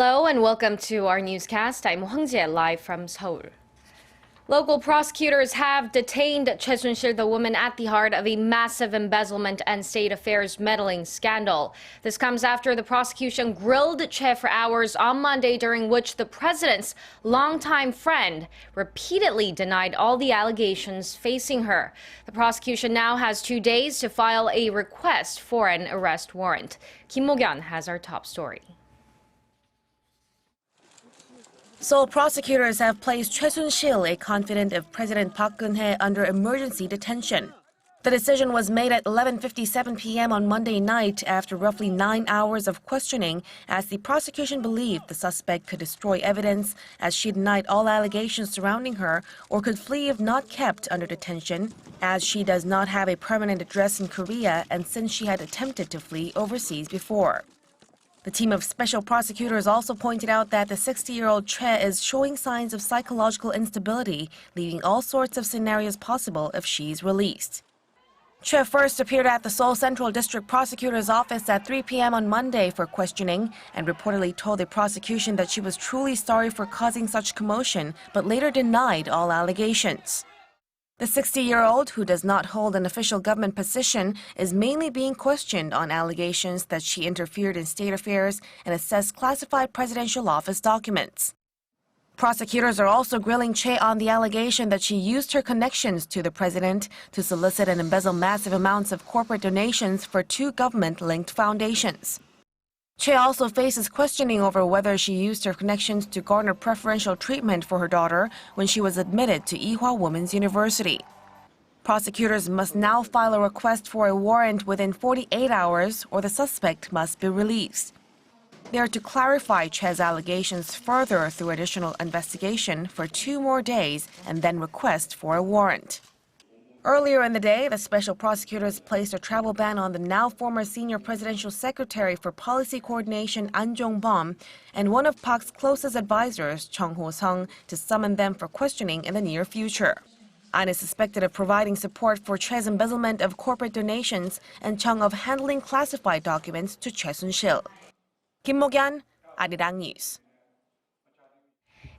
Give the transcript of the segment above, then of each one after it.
Hello and welcome to our newscast. I'm Hwang Jie, live from Seoul. Local prosecutors have detained Choi Soon-sil, the woman at the heart of a massive embezzlement and state affairs meddling scandal. This comes after the prosecution grilled Choi for hours on Monday, during which the president's longtime friend repeatedly denied all the allegations facing her. The prosecution now has 2 days to file a request for an arrest warrant. Kim Mo-kyun has our top story. Seoul prosecutors have placed Choi Soon-sil, a confidant of President Park Geun-hye, under emergency detention. The decision was made at 11:57 p.m. on Monday night after roughly 9 hours of questioning, as the prosecution believed the suspect could destroy evidence, as she denied all allegations surrounding her, or could flee if not kept under detention, as she does not have a permanent address in Korea and since she had attempted to flee overseas before. The team of special prosecutors also pointed out that the 60-year-old Choi is showing signs of psychological instability, leaving all sorts of scenarios possible if she's released. Choi first appeared at the Seoul Central District Prosecutor's office at 3 p.m. on Monday for questioning and reportedly told the prosecution that she was truly sorry for causing such commotion, but later denied all allegations. The 60-year-old, who does not hold an official government position, is mainly being questioned on allegations that she interfered in state affairs and assessed classified presidential office documents. Prosecutors are also grilling Choi on the allegation that she used her connections to the president to solicit and embezzle massive amounts of corporate donations for 2 government-linked foundations. Choi also faces questioning over whether she used her connections to garner preferential treatment for her daughter when she was admitted to Ewha Women's University. Prosecutors must now file a request for a warrant within 48 hours or the suspect must be released. They are to clarify Choi's allegations further through additional investigation for 2 more days and then request for a warrant. Earlier in the day, the special prosecutors placed a travel ban on the now former senior presidential secretary for policy coordination An Jong-bom and one of Park's closest advisors, Chung Ho-sung, to summon them for questioning in the near future. An is suspected of providing support for Choi's embezzlement of corporate donations and Chung of handling classified documents to Choi Soon-sil. Kim Mo-kyun, ARIRANG News.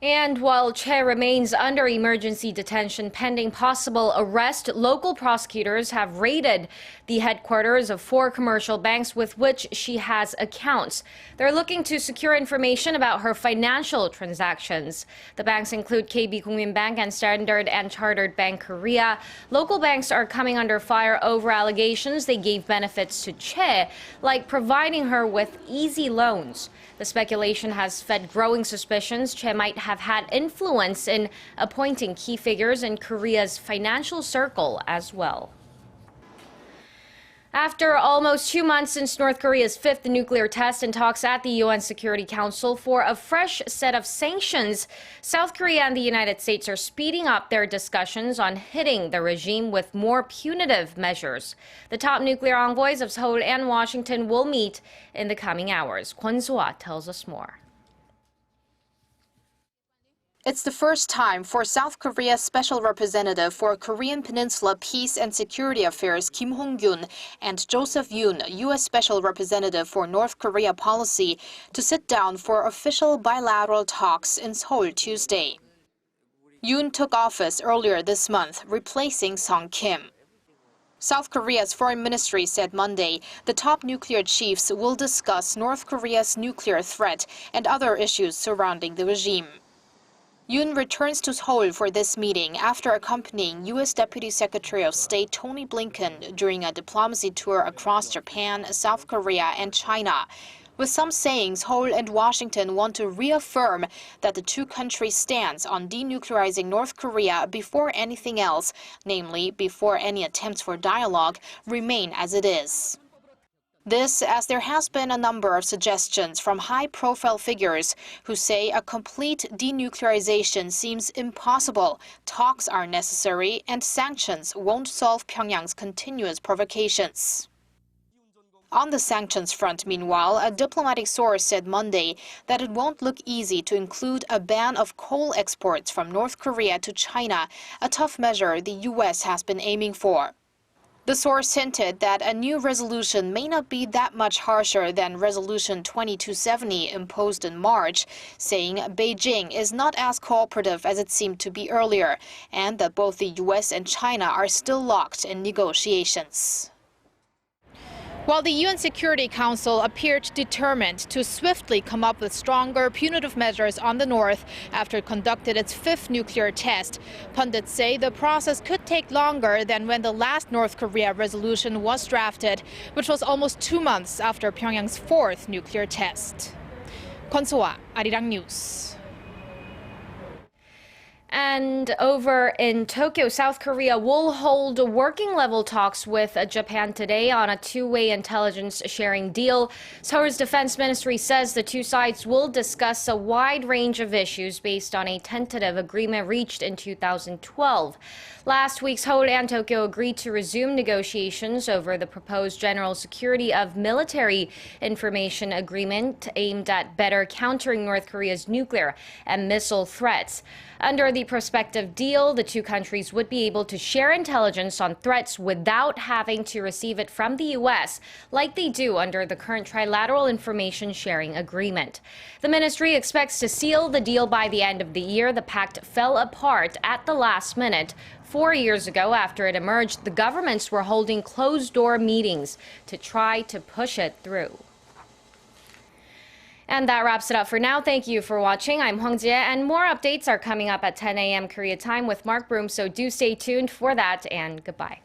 And while Choi remains under emergency detention pending possible arrest, local prosecutors have raided the headquarters of 4 commercial banks with which she has accounts. They're looking to secure information about her financial transactions. The banks include KB Kookmin Bank and Standard and Chartered Bank Korea. Local banks are coming under fire over allegations they gave benefits to Choi, like providing her with easy loans. The speculation has fed growing suspicions Choi might have had influence in appointing key figures in Korea's financial circle as well. After almost 2 months since North Korea's 5th nuclear test and talks at the UN Security Council for a fresh set of sanctions, South Korea and the United States are speeding up their discussions on hitting the regime with more punitive measures. The top nuclear envoys of Seoul and Washington will meet in the coming hours. Kwon So-ah tells us more. It's the first time for South Korea's Special Representative for Korean Peninsula Peace and Security Affairs Kim Hong-kyun and Joseph Yoon, U.S. Special Representative for North Korea Policy, to sit down for official bilateral talks in Seoul Tuesday. Yoon took office earlier this month, replacing Song Kim. South Korea's foreign ministry said Monday the top nuclear chiefs will discuss North Korea's nuclear threat and other issues surrounding the regime. Yoon returns to Seoul for this meeting after accompanying U.S. Deputy Secretary of State Tony Blinken during a diplomacy tour across Japan, South Korea, and China, with some saying Seoul and Washington want to reaffirm that the 2 countries' stance on denuclearizing North Korea before anything else, namely before any attempts for dialogue, remain as it is. This, as there has been a number of suggestions from high-profile figures who say a complete denuclearization seems impossible, talks are necessary, and sanctions won't solve Pyongyang's continuous provocations. On the sanctions front, meanwhile, a diplomatic source said Monday that it won't look easy to include a ban of coal exports from North Korea to China, a tough measure the U.S. has been aiming for. The source hinted that a new resolution may not be that much harsher than Resolution 2270 imposed in March, saying Beijing is not as cooperative as it seemed to be earlier, and that both the U.S. and China are still locked in negotiations. While the UN Security Council appeared determined to swiftly come up with stronger punitive measures on the North after it conducted its 5th nuclear test, pundits say the process could take longer than when the last North Korea resolution was drafted, which was almost 2 months after Pyongyang's 4th nuclear test. Kwon So-ah, ARIRANG News. And over in Tokyo, South Korea will hold working-level talks with Japan today on a two-way intelligence sharing deal. Seoul's defense ministry says the two sides will discuss a wide range of issues based on a tentative agreement reached in 2012. Last week, Seoul and Tokyo agreed to resume negotiations over the proposed General Security of Military Information Agreement aimed at better countering North Korea's nuclear and missile threats. Under the prospective deal, the two countries would be able to share intelligence on threats without having to receive it from the U.S., like they do under the current trilateral information sharing agreement. The ministry expects to seal the deal by the end of the year. The pact fell apart at the last minute. 4 years ago, after it emerged, the governments were holding closed-door meetings to try to push it through. And that wraps it up for now. Thank you for watching. I'm Hwang Jie, and more updates are coming up at 10 a.m. Korea time with Mark Broom, so do stay tuned for that, and goodbye.